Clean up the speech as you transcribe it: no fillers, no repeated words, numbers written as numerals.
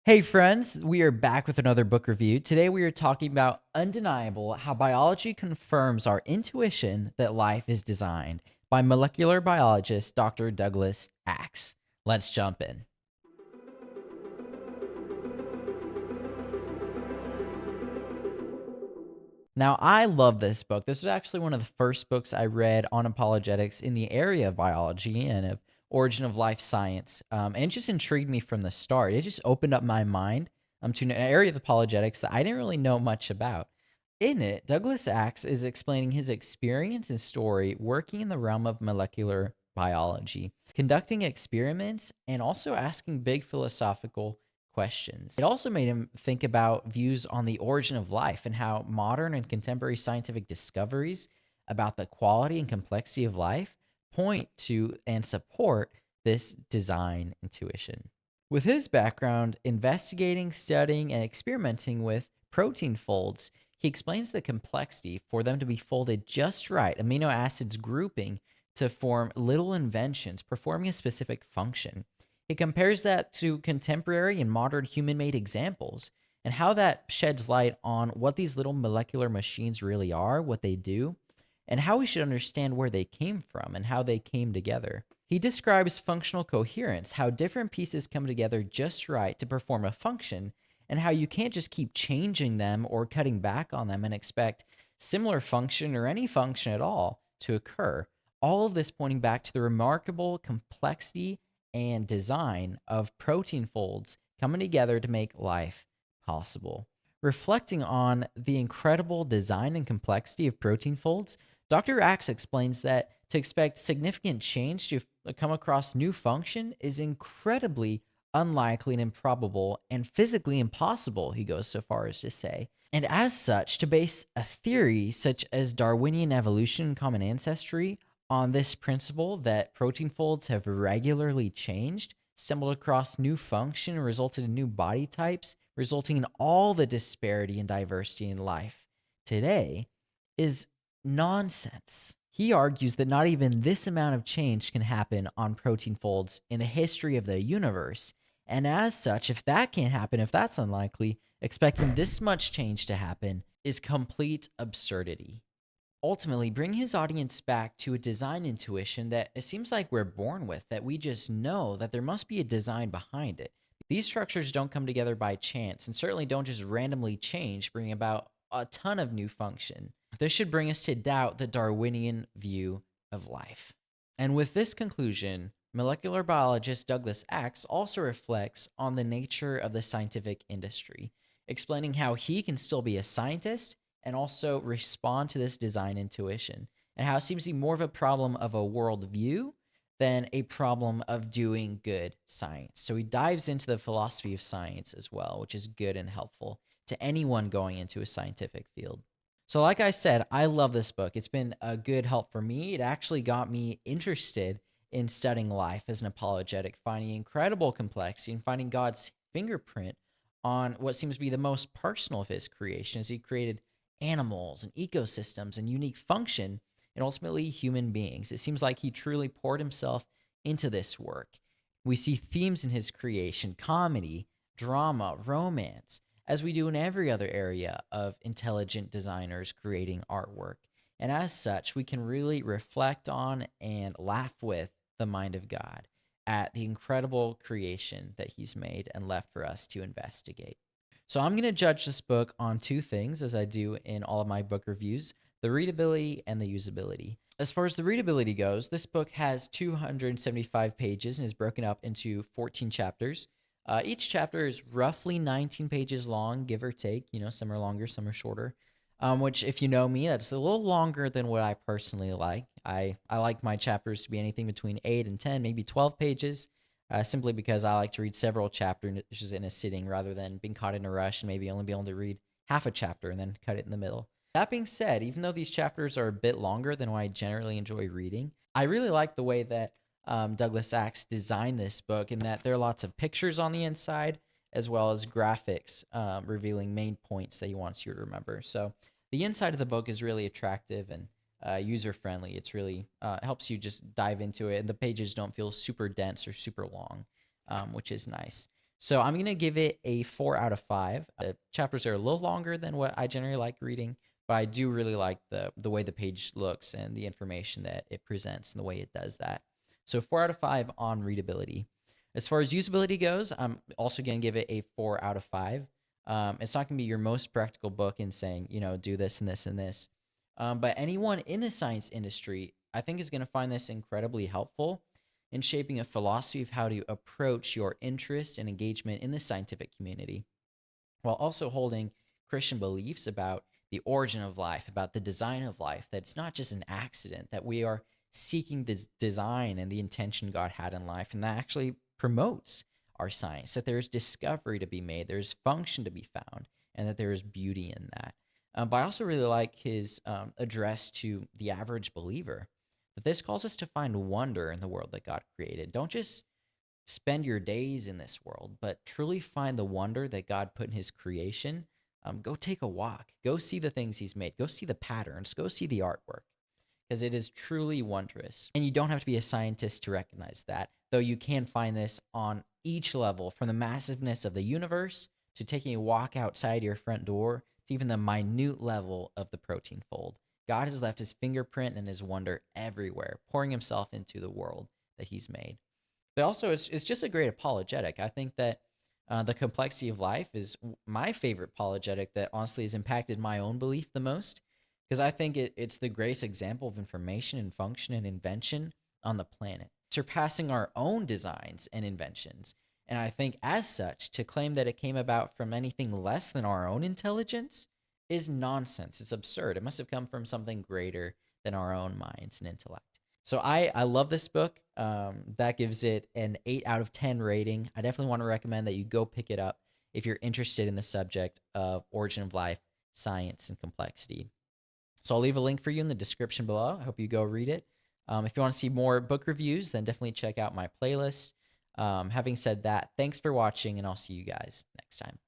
Hey friends, we are back with another book review. Today we are talking about Undeniable: How Biology Confirms Our Intuition That Life is Designed by molecular biologist Dr. Douglas Axe. Let's jump in. Now, I love this book. This was actually one of the first books I read on apologetics in the area of biology and of origin of life science. And it just intrigued me from the start. It just opened up my mind to an area of apologetics that I didn't really know much about. In it, Douglas Axe is explaining his experience and story working in the realm of molecular biology, conducting experiments, and also asking big philosophical questions. It also made him think about views on the origin of life and how modern and contemporary scientific discoveries about the quality and complexity of life point to and support this design intuition. With his background investigating, studying, and experimenting with protein folds, he explains the complexity for them to be folded just right, amino acids grouping to form little inventions performing a specific function. He compares that to contemporary and modern human made examples and how that sheds light on what these little molecular machines really are, what they do, and how we should understand where they came from and how they came together. He describes functional coherence, how different pieces come together just right to perform a function, and how you can't just keep changing them or cutting back on them and expect similar function or any function at all to occur. All of this pointing back to the remarkable complexity and design of protein folds coming together to make life possible. Reflecting on the incredible design and complexity of protein folds, Dr. Axe explains that to expect significant change to come across new function is incredibly unlikely and improbable and physically impossible, he goes so far as to say. And as such, to base a theory such as Darwinian evolution and common ancestry on this principle that protein folds have regularly changed, stumbled across new function, and resulted in new body types, resulting in all the disparity and diversity in life today, is nonsense. He argues that not even this amount of change can happen on protein folds in the history of the universe. And as such, if that can't happen, if that's unlikely, expecting this much change to happen is complete absurdity. Ultimately, bring his audience back to a design intuition that it seems like we're born with, that we just know that there must be a design behind it. These structures don't come together by chance and certainly don't just randomly change, bringing about a ton of new function. This should bring us to doubt the Darwinian view of life. And with this conclusion, molecular biologist Douglas Axe also reflects on the nature of the scientific industry, explaining how he can still be a scientist and also respond to this design intuition, and how it seems to be more of a problem of a worldview than a problem of doing good science. So he dives into the philosophy of science as well, which is good and helpful to anyone going into a scientific field. So, like I said, I love this book. It's been a good help for me. It actually got me interested in studying life as an apologetic, finding incredible complexity and finding God's fingerprint on what seems to be the most personal of his creation as he created animals and ecosystems and unique function and ultimately human beings. It seems like he truly poured himself into this work. We see themes in his creation: comedy, drama, romance, as we do in every other area of intelligent designers creating artwork. And as such, we can really reflect on and laugh with the mind of God at the incredible creation that he's made and left for us to investigate. So I'm going to judge this book on two things, as I do in all of my book reviews: the readability and the usability. As far as the readability goes, this book has 275 pages and is broken up into 14 chapters. Each chapter is roughly 19 pages long, give or take. You know, some are longer, some are shorter. Which, if you know me, that's a little longer than what I personally like. I like my chapters to be anything between 8 and 10, maybe 12 pages, simply because I like to read several chapters in a sitting rather than being caught in a rush and maybe only be able to read half a chapter and then cut it in the middle. That being said, even though these chapters are a bit longer than what I generally enjoy reading, I really like the way that Douglas Axe designed this book, in that there are lots of pictures on the inside as well as graphics revealing main points that he wants you to remember. So the inside of the book is really attractive and user friendly. It's really helps you just dive into it, and the pages don't feel super dense or super long, which is nice. So I'm gonna give it a 4 out of 5. The chapters are a little longer than what I generally like reading, but I do really like the way the page looks and the information that it presents and the way it does that. So 4 out of 5 on readability. As far as usability goes, I'm also gonna give it a 4 out of 5. It's not gonna be your most practical book in saying, do this and this and this. But anyone in the science industry, I think, is gonna find this incredibly helpful in shaping a philosophy of how to approach your interest and engagement in the scientific community, while also holding Christian beliefs about the origin of life, about the design of life, that it's not just an accident, that we are seeking this design and the intention God had in life, and that actually promotes our science, that there's discovery to be made, there's function to be found, and that there is beauty in that. But I also really like his address to the average believer, that this calls us to find wonder in the world that God created. Don't just spend your days in this world, but truly find the wonder that God put in his creation. Go take a walk. Go see the things he's made. Go see the patterns. Go see the artwork, because it is truly wondrous. And you don't have to be a scientist to recognize that, though you can find this on each level, from the massiveness of the universe to taking a walk outside your front door to even the minute level of the protein fold. God has left his fingerprint and his wonder everywhere, pouring himself into the world that he's made. But also, it's just a great apologetic. I think that the complexity of life is my favorite apologetic that honestly has impacted my own belief the most, because I think it's the greatest example of information and function and invention on the planet, surpassing our own designs and inventions. And I think, as such, to claim that it came about from anything less than our own intelligence is nonsense. It's absurd. It must have come from something greater than our own minds and intellect. So I love this book. That gives it an 8 out of 10 rating. I definitely want to recommend that you go pick it up if you're interested in the subject of origin of life, science, and complexity. So I'll leave a link for you in the description below. I hope you go read it. If you want to see more book reviews, then definitely check out my playlist. Having said that, thanks for watching, and I'll see you guys next time.